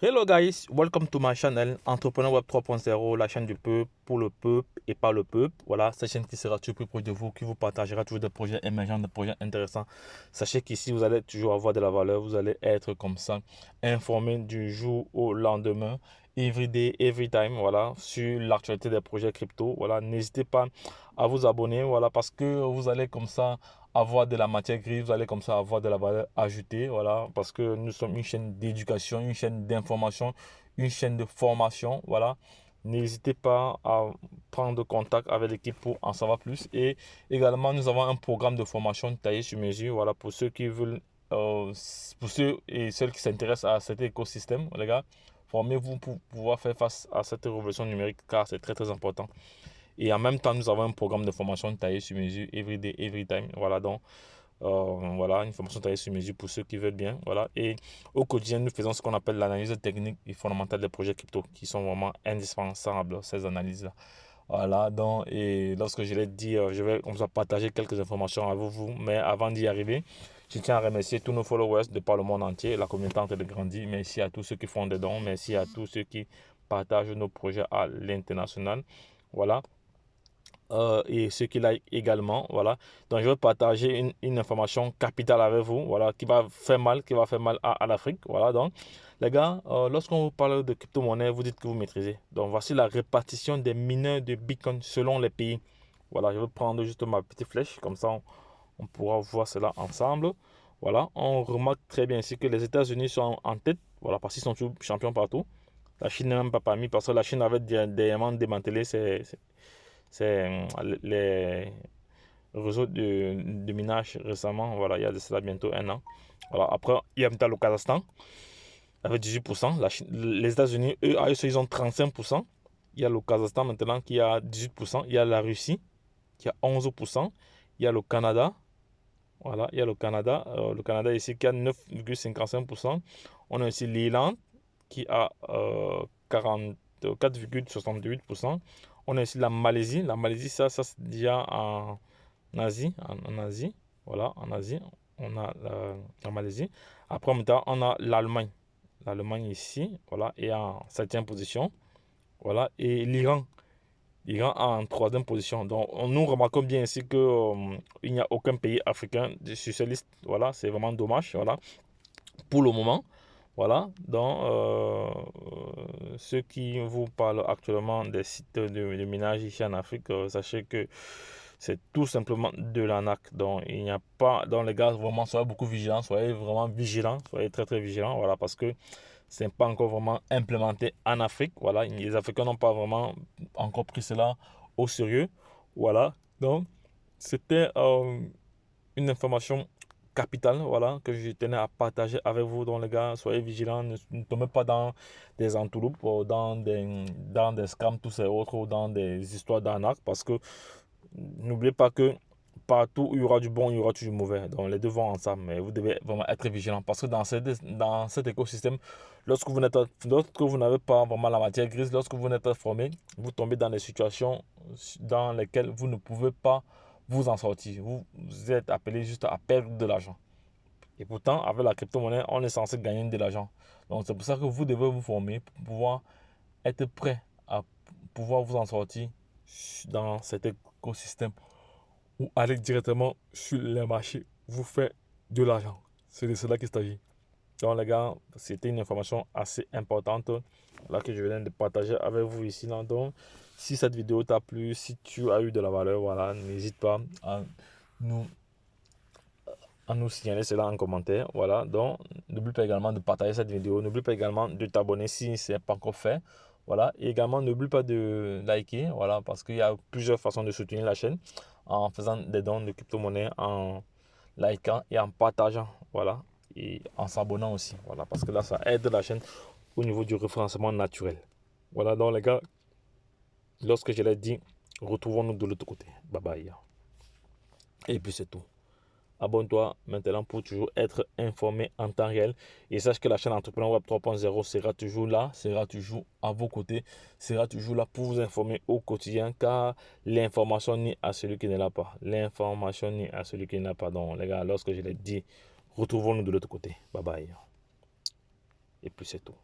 Hello guys, welcome to my channel Entrepreneur Web 3.0, la chaîne du peuple, pour le peuple et par le peuple. Voilà, cette chaîne qui sera toujours plus proche de vous, qui vous partagera toujours des projets émergents, des projets intéressants. Sachez qu'ici, vous allez toujours avoir de la valeur, vous allez être comme ça, informé du jour au lendemain, every day, every time, voilà, sur l'actualité des projets crypto. Voilà, n'hésitez pas à vous abonner, voilà, parce que vous allez comme ça avoir de la matière grise, vous allez comme ça avoir de la valeur ajoutée, voilà, parce que nous sommes une chaîne d'éducation, une chaîne d'information, une chaîne de formation, voilà. N'hésitez pas à prendre contact avec l'équipe pour en savoir plus. Et également, nous avons un programme de formation taillé sur mesure, voilà, pour ceux qui veulent, pour ceux et celles qui s'intéressent à cet écosystème, les gars. Formez-vous pour pouvoir faire face à cette révolution numérique car c'est très très important. Et en même temps, nous avons un programme de formation taillé sur mesure, every day, every time. Voilà, donc, voilà, une formation taillée sur mesure pour ceux qui veulent bien. Voilà. Et au quotidien, nous faisons ce qu'on appelle l'analyse technique et fondamentale des projets crypto, qui sont vraiment indispensables, ces analyses-là. Voilà, donc, et lorsque je l'ai dit, je vais on va partager quelques informations avec vous. Mais avant d'y arriver, je tiens à remercier tous nos followers de par le monde entier. La communauté en train de grandir. Merci à tous ceux qui font des dons. Merci à tous ceux qui partagent nos projets à l'international. Voilà. Et ceux qui like également. Voilà. Donc, je vais partager une information capitale avec vous. Voilà. Qui va faire mal à l'Afrique. Voilà. Donc, les gars, lorsqu'on vous parle de crypto-monnaie, vous dites que vous maîtrisez. Donc, voici la répartition des mineurs de Bitcoin selon les pays. Voilà. Je vais prendre juste ma petite flèche. Comme ça, on pourra voir cela ensemble. Voilà. On remarque très bien ici que les États-Unis sont en tête. Voilà. Parce qu'ils sont toujours champions partout. La Chine n'est même pas parmi. Parce que la Chine avait dernièrement démantelé c'est les réseaux de minage récemment. Voilà, il y a de cela bientôt un an. Voilà, après, il y a le Kazakhstan avec 18%. Les États-Unis, eux, ils ont 35%. Il y a le Kazakhstan maintenant qui a 18%. Il y a la Russie qui a 11%. Il y a le Canada. Voilà, il y a le Canada ici qui a 9,55%. On a aussi l'Irlande qui a 44,68%. On a aussi la Malaisie. La Malaisie, ça c'est déjà en Asie. En Asie. Voilà, en Asie. On a la Malaisie. Après, on a l'Allemagne. L'Allemagne ici, voilà, est en septième position. Voilà, et l'Iran. L'Iran en troisième position. Donc, nous remarquons bien ici que il n'y a aucun pays africain sur cette liste. Voilà, c'est vraiment dommage. Voilà, pour le moment. Voilà, donc ceux qui vous parlent actuellement des sites de minage ici en Afrique, sachez que c'est tout simplement de l'arnaque. Donc il n'y a pas, dans les gars, vraiment, soyez beaucoup vigilants, soyez vraiment vigilants, soyez très très vigilants, voilà, parce que c'est pas encore vraiment implémenté en Afrique. Voilà, les Africains n'ont pas vraiment encore pris cela au sérieux. Voilà, donc c'était une information capitale, voilà, que je tenais à partager avec vous. Donc les gars, soyez vigilants, ne tombez pas dans des entourloupes, dans des scams, tous ces autres, ou dans des histoires d'arnaque, parce que n'oubliez pas que partout où il y aura du bon, il y aura toujours du mauvais. Donc les deux vont ensemble, mais vous devez vraiment être vigilant, parce que dans cet écosystème, lorsque vous n'avez pas vraiment la matière grise, lorsque vous n'êtes pas formé, vous tombez dans des situations dans lesquelles vous ne pouvez pas vous en sortir. Vous êtes appelé juste à perdre de l'argent. Et pourtant, avec la crypto-monnaie, on est censé gagner de l'argent. Donc, c'est pour ça que vous devez vous former pour pouvoir être prêt à pouvoir vous en sortir dans cet écosystème ou aller directement sur les marchés, vous faire de l'argent. C'est de cela qu'il s'agit. Donc, les gars, c'était une information assez importante là que je viens de partager avec vous ici. Là. Donc, si cette vidéo t'a plu, si tu as eu de la valeur, voilà, n'hésite pas nous, à nous signaler cela en commentaire. Voilà, donc n'oublie pas également de partager cette vidéo. N'oublie pas également de t'abonner si ce n'est pas encore fait. Voilà, et également n'oublie pas de liker. Voilà, parce qu'il y a plusieurs façons de soutenir la chaîne en faisant des dons de crypto-monnaie, en likant et en partageant. Voilà, et en s'abonnant aussi. Voilà, parce que là, ça aide la chaîne au niveau du référencement naturel. Voilà, donc les gars, lorsque je l'ai dit, retrouvons-nous de l'autre côté. Bye bye. Et puis c'est tout. Abonne-toi maintenant pour toujours être informé en temps réel. Et sache que la chaîne Entrepreneur Web 3.0 sera toujours là, sera toujours à vos côtés, sera toujours là pour vous informer au quotidien. Car l'information n'est à celui qui ne l'a pas. L'information n'est à celui qui n'a pas. Donc les gars, lorsque je l'ai dit, retrouvons-nous de l'autre côté. Bye bye. Et puis c'est tout.